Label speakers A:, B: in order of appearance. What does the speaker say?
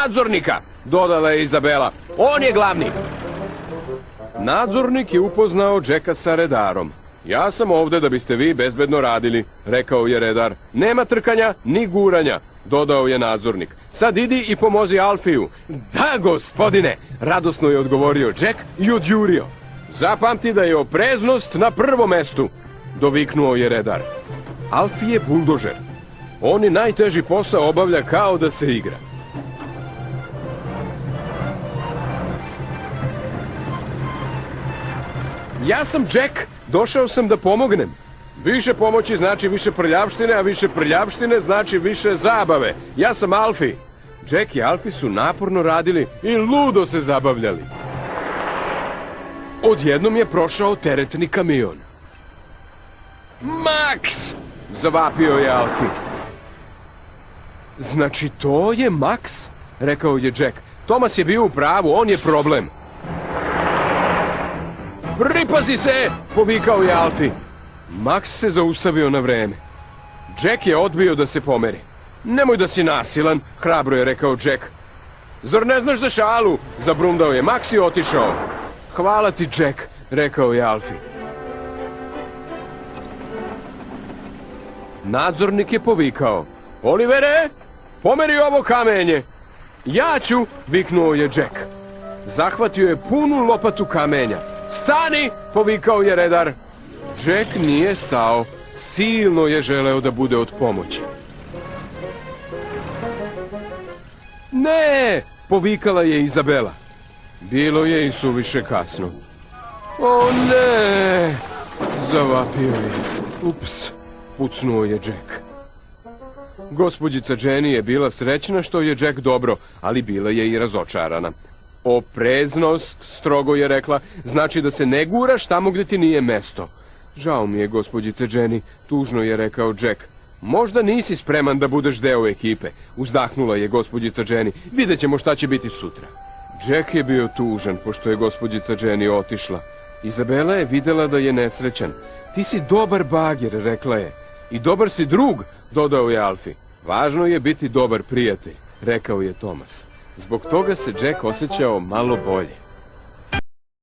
A: nadzornika, dodala je Izabela. On je glavni. Nadzornik je upoznao Jacka sa redarom. Ja sam ovde da biste vi bezbedno radili, rekao je redar. Nema trkanja ni guranja, dodao je nadzornik. Sad idi i pomozi Alfiju. Da, gospodine, radosno je odgovorio Jack i odjurio. Zapamti da je opreznost na prvom mestu, doviknuo je redar. Alfi je buldožer. On i najteži posao obavlja kao da se igra. Ja sam Jack, došao sam da pomognem. Više pomoći znači više prljavštine, a više prljavštine znači više zabave. Ja sam Alfi. Jack i Alfi su naporno radili i ludo se zabavljali. Odjednom je prošao teretni kamion. Max! Zavapio je Alfi. Znači to je Max? Rekao je Jack. Thomas je bio u pravu, on je problem. Pripazi se! Povikao je Alfi. Max se zaustavio na vreme. Jack je odbio da se pomeri. Nemoj da si nasilan, hrabro je rekao Jack. Zar ne znaš za šalu? Zabrundao je Max i otišao. Hvala ti, Jack, rekao je Alfi. Nadzornik je povikao. Olivere, pomeri ovo kamenje. Ja ću, viknuo je Jack. Zahvatio je punu lopatu kamenja. Stani, povikao je redar. Jack nije stao. Silno je želeo da bude od pomoći. Ne, povikala je Izabela. Bilo je i suviše kasno. O ne, zavapio je. Ups, pucnuo je Jack. Gospođica Jenny je bila srećna što je Jack dobro, ali bila je i razočarana. Opreznost, strogo je rekla, znači da se ne guraš tamo gdje ti nije mesto. Žao mi je, gospođice Jenny, tužno je rekao Jack. Možda nisi spreman da budeš deo ekipe, uzdahnula je gospođica Jenny. Vidjet ćemo šta će biti sutra. Jack je bio tužan, pošto je gospođica Jenny otišla. Izabela je videla da je nesrećan. Ti si dobar bager, rekla je. I dobar si drug, dodao je Alfi. Važno je biti dobar prijatelj, rekao je Thomas. Zbog toga se Jack osjećao malo bolje.